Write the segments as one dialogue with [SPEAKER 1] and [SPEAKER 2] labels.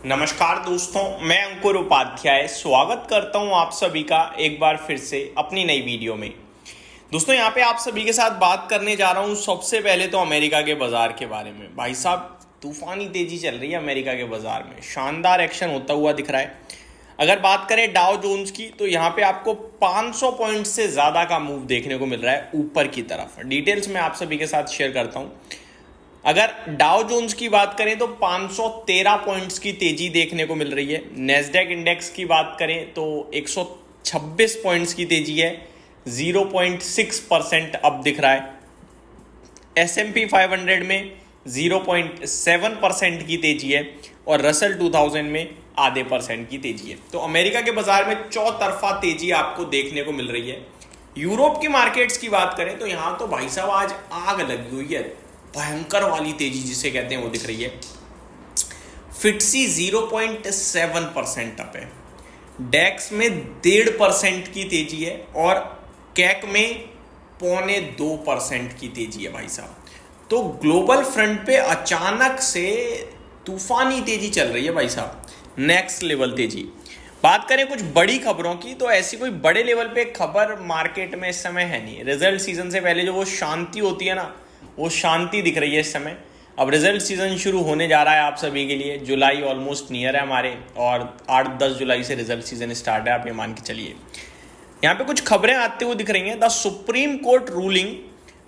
[SPEAKER 1] नमस्कार दोस्तों, मैं अंकुर उपाध्याय स्वागत करता हूं आप सभी का एक बार फिर से अपनी नई वीडियो में। दोस्तों यहां पे आप सभी के साथ बात करने जा रहा हूं सबसे पहले तो अमेरिका के बाजार के बारे में। भाई साहब, तूफानी तेजी चल रही है अमेरिका के बाजार में, शानदार एक्शन होता हुआ दिख रहा है। अगर बात करें डाउ जोन्स की तो यहाँ पे आपको 500 पॉइंट से ज़्यादा का मूव देखने को मिल रहा है ऊपर की तरफ। डिटेल्स मैं आप सभी के साथ शेयर करता हूँ। अगर डाउ जोन्स की बात करें तो 513 पॉइंट्स की तेजी देखने को मिल रही है। नेस्डैक इंडेक्स की बात करें तो 126 पॉइंट्स की तेजी है, 0.6% अब दिख रहा है। S&P 500 में 0.7% की तेजी है और रसल 2000 में आधे % की तेजी है। तो अमेरिका के बाजार में चौतरफा तेजी आपको देखने को मिल रही है। यूरोप की मार्केट्स की बात करें तो यहां तो भाई साहब आज आग लगी हुई है, भयंकर वाली तेजी जिसे कहते हैं वो दिख रही है। फिट्सी 0.7% अप है, डेक्स में 1.5% की तेजी है और कैक में 0.25% की तेजी है भाई साहब। तो ग्लोबल फ्रंट पे अचानक से तूफानी तेजी चल रही है भाई साहब, नेक्स्ट लेवल तेजी। बात करें कुछ बड़ी खबरों की तो ऐसी कोई बड़े लेवल पे खबर मार्केट में इस समय है नहीं। रिजल्ट सीजन से पहले जो वो शांति होती है ना, वो शांति दिख रही है इस समय। अब रिजल्ट सीजन शुरू होने जा रहा है आप सभी के लिए। जुलाई ऑलमोस्ट नियर है हमारे और 8-10 जुलाई से रिजल्ट सीजन स्टार्ट है, आप ये मान के चलिए। यहाँ पे कुछ खबरें आते हुए दिख रही हैं। The supreme court ruling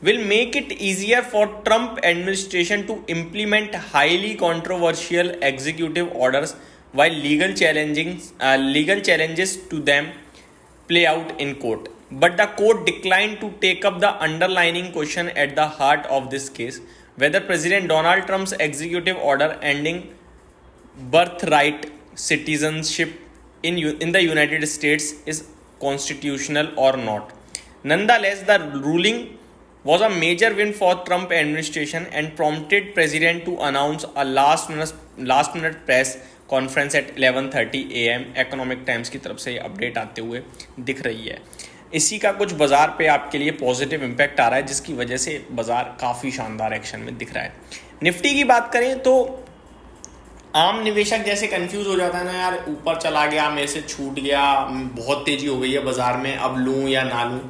[SPEAKER 1] will make it easier for Trump administration to implement highly controversial executive orders while legal challenges to them play out in court. But the court declined to take up the underlying question at the heart of this case, whether President Donald Trump's executive order ending birthright citizenship in the United States is constitutional or not. Nonetheless, the ruling was a major win for Trump administration and prompted president to announce a last minute press conference at 11:30 AM। Economic times की तरफ से update आते हुए दिख रही है। इसी का कुछ बाजार पे आपके लिए पॉजिटिव इम्पैक्ट आ रहा है, जिसकी वजह से बाजार काफ़ी शानदार एक्शन में दिख रहा है। निफ्टी की बात करें तो आम निवेशक जैसे कंफ्यूज हो जाता है ना, यार ऊपर चला गया, मेरे से छूट गया, बहुत तेजी हो गई है बाजार में, अब लूँ या ना लूँ।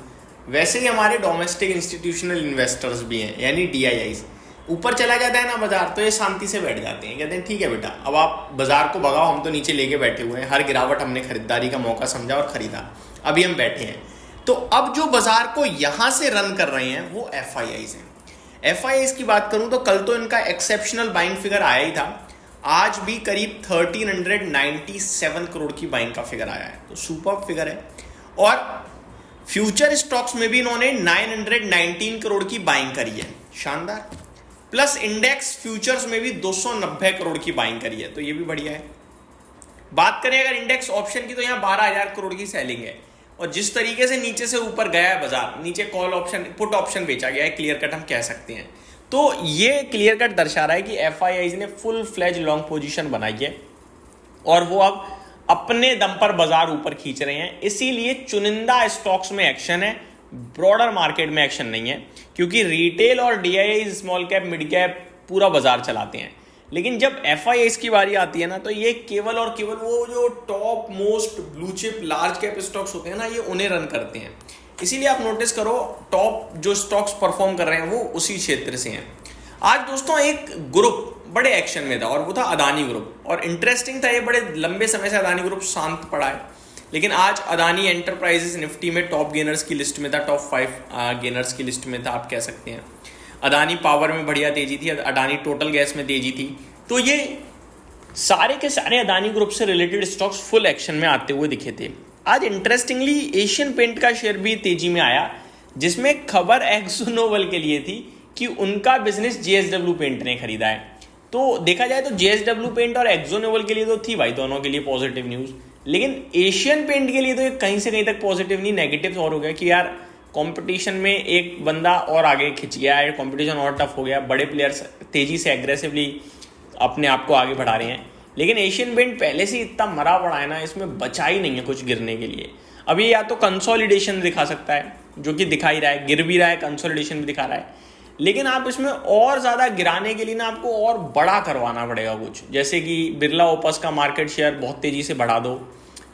[SPEAKER 1] वैसे ही हमारे डोमेस्टिक इंस्टीट्यूशनल इन्वेस्टर्स भी हैं, यानी DIIs। ऊपर चला जाता है ना बाजार तो ये शांति से बैठ जाते हैं, कहते हैं ठीक है बेटा, अब आप बाजार को भगाओ, हम तो नीचे लेके बैठे हुए हैं, हर गिरावट हमने खरीदारी का मौका समझा और खरीदा, अभी हम बैठे हैं। तो अब जो बाजार को यहाँ से रन कर रहे हैं वो FIIs हैं। FIIs की बात करूँ तो कल तो इनका एक्सेप्शनल बाइंग फिगर आया ही था, आज भी करीब 1397 करोड़ की बाइंग का फिगर आया है, तो सुपर फिगर है। और फ्यूचर स्टॉक्स में भी इन्होंने 919 करोड़ की बाइंग करी है, शानदार। प्लस इंडेक्स फ्यूचर्स में भी 290 करोड़ की बाइंग करी है, तो ये भी बढ़िया है। बात करें अगर इंडेक्स ऑप्शन की तो यहाँ 12,000 करोड़ की सेलिंग है। और जिस तरीके से नीचे से ऊपर गया है बाजार, नीचे कॉल ऑप्शन पुट ऑप्शन बेचा गया है, क्लियर कट हम कह सकते हैं। तो ये क्लियर कट दर्शा रहा है कि FIIs ने फुल फ्लेज लॉन्ग पोजीशन बनाई है और वो अब अपने दम पर बाजार ऊपर खींच रहे हैं। इसीलिए चुनिंदा स्टॉक्स में एक्शन है, ब्रॉडर मार्केट में एक्शन नहीं है, क्योंकि रिटेल और DIIs small cap mid cap पूरा बाजार चलाते हैं। लेकिन जब FIIs की बारी आती है ना, तो ये केवल और केवल वो जो top most blue chip large cap stocks होते हैं ना, ये उन्हें रन करते हैं। इसीलिए आप नोटिस करो टॉप जो स्टॉक्स परफॉर्म कर रहे हैं वो उसी क्षेत्र से हैं। आज दोस्तों एक ग्रुप बड़े एक्शन में था और वो था अदानी ग्रुप। और इंटरेस्टिंग था, ये बड़े लंबे समय से अदानी ग्रुप शांत पड़ा है, लेकिन आज अदानी एंटरप्राइजेस निफ्टी में टॉप गेनर्स की लिस्ट में था, टॉप 5 गेनर्स की लिस्ट में था, आप कह सकते हैं। अदानी पावर में बढ़िया तेजी थी, अदानी टोटल गैस में तेजी थी। तो ये सारे के सारे अदानी ग्रुप से रिलेटेड स्टॉक्स फुल एक्शन में आते हुए दिखे थे। आज इंटरेस्टिंगली एशियन पेंट का शेयर भी तेजी में आया, जिसमें खबर एक्सोनोबल के लिए थी कि उनका बिजनेस JSW पेंट ने खरीदा है। तो देखा जाए तो JSW पेंट और एक्सोनोबल के लिए तो थी भाई, दोनों के लिए पॉजिटिव न्यूज़। लेकिन एशियन पेंट के लिए तो ये कहीं से कहीं तक पॉजिटिव नहीं, नेगेटिव और हो गया कि यार कंपटीशन में एक बंदा और आगे खिंच गया है, कंपटीशन और टफ हो गया, बड़े प्लेयर्स तेजी से एग्रेसिवली अपने आप को आगे बढ़ा रहे हैं। लेकिन एशियन पेंट पहले से इतना मरा पड़ा है ना, इसमें बचा ही नहीं है कुछ गिरने के लिए। अभी या तो कंसोलिडेशन दिखा सकता है, जो कि दिखा ही रहा है, गिर भी रहा है, कंसोलिडेशन भी दिखा रहा है। लेकिन आप इसमें और ज़्यादा गिराने के लिए ना आपको और बड़ा करवाना पड़ेगा कुछ, जैसे कि बिरला ओपस का मार्केट शेयर बहुत तेज़ी से बढ़ा दो,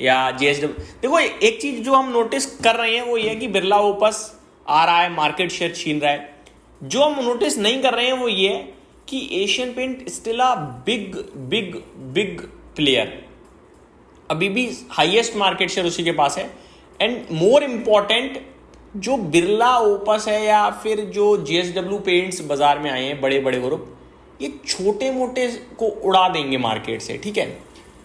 [SPEAKER 1] या JSW। देखो एक चीज़ जो हम नोटिस कर रहे हैं वो ये है कि बिरला ओपस आ रहा है, मार्केट शेयर छीन रहा है। जो हम नोटिस नहीं कर रहे हैं वो ये है कि Asian paint still a big big big player, अभी भी हाईएस्ट मार्केट शेयर उसी के पास है। एंड मोर इम्पॉर्टेंट, जो बिरला ओपस है या फिर जो JSW पेंट्स बाजार में आए हैं बड़े बड़े ग्रुप, ये छोटे मोटे को उड़ा देंगे मार्केट से, ठीक है।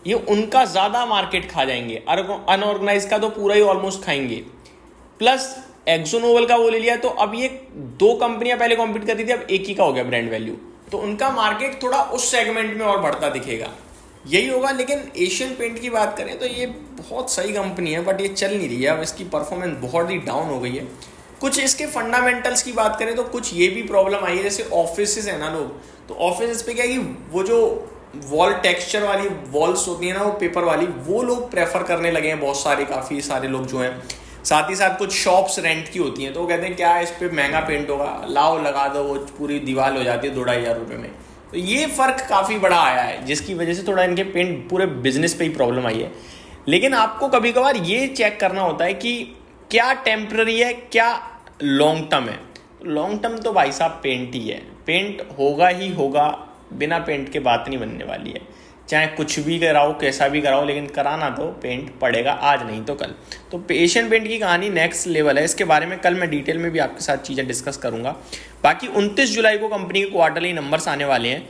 [SPEAKER 1] ये उनका ज़्यादा मार्केट खा जाएंगे, अनऑर्गेनाइज का तो पूरा ही ऑलमोस्ट खाएंगे। प्लस एक्सोनोबल का वो ले लिया तो अब ये 2 कंपनियां पहले कॉम्पीट करती थी, अब एक ही का हो गया ब्रांड वैल्यू, तो उनका मार्केट थोड़ा उस सेगमेंट में और बढ़ता दिखेगा, यही होगा। लेकिन एशियन पेंट की बात करें तो ये बहुत सही कंपनी है, बट ये चल नहीं रही है, अब इसकी परफॉर्मेंस बहुत ही डाउन हो गई है। कुछ इसके फंडामेंटल्स की बात करें तो कुछ ये भी प्रॉब्लम आई है, जैसे ऑफिस है ना लोग, तो ऑफिस पे क्या है कि वो जो वॉल टेक्सचर वाली वॉल्स होती है ना, वो पेपर वाली, वो लोग प्रेफर करने लगे हैं बहुत सारे, काफ़ी सारे लोग जो हैं। साथ ही साथ कुछ शॉप्स रेंट की होती हैं, तो वो कहते हैं क्या इस पर महंगा पेंट होगा, लाओ लगा दो, वो पूरी दीवार हो जाती है 2-2.5 रुपये में। तो ये फ़र्क काफ़ी बड़ा आया है, जिसकी वजह से थोड़ा इनके पेंट पूरे बिजनेस पे ही प्रॉब्लम आई है। लेकिन आपको कभी कभार ये चेक करना होता है कि क्या टेम्पररी है, क्या लॉन्ग टर्म है। लॉन्ग टर्म तो भाई साहब पेंट ही है, पेंट होगा ही होगा, बिना पेंट के बात नहीं बनने वाली है। चाहे कुछ भी कराओ, कैसा भी कराओ, लेकिन कराना तो पेंट पड़ेगा, आज नहीं तो कल। तो एशियन पेंट की कहानी नेक्स्ट लेवल है, इसके बारे में कल मैं डिटेल में भी आपके साथ चीज़ें डिस्कस करूंगा। बाकी 29 जुलाई को कंपनी के क्वार्टरली नंबर्स आने वाले हैं,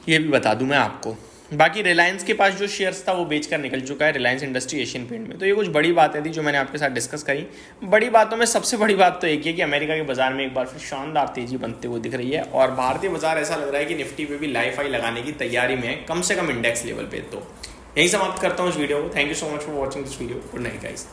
[SPEAKER 1] ये भी बता दूं मैं आपको। बाकी रिलायंस के पास जो शेयर्स था वो बेचकर निकल चुका है, रिलायंस इंडस्ट्री एशियन पेंट में। तो ये कुछ बड़ी बातें थी जो मैंने आपके साथ डिस्कस करी। बड़ी बातों में सबसे बड़ी बात तो एक है कि अमेरिका के बाजार में एक बार फिर शानदार तेजी बनते हुए दिख रही है, और भारतीय बाजार ऐसा लग रहा है कि निफ्टी पे भी लाइफ हाई लगाने की तैयारी में है, कम से कम इंडेक्स लेवल पे। तो यही समाप्त करता हूँ इस वीडियो को। Thank you so much for watching this video. Good night guys.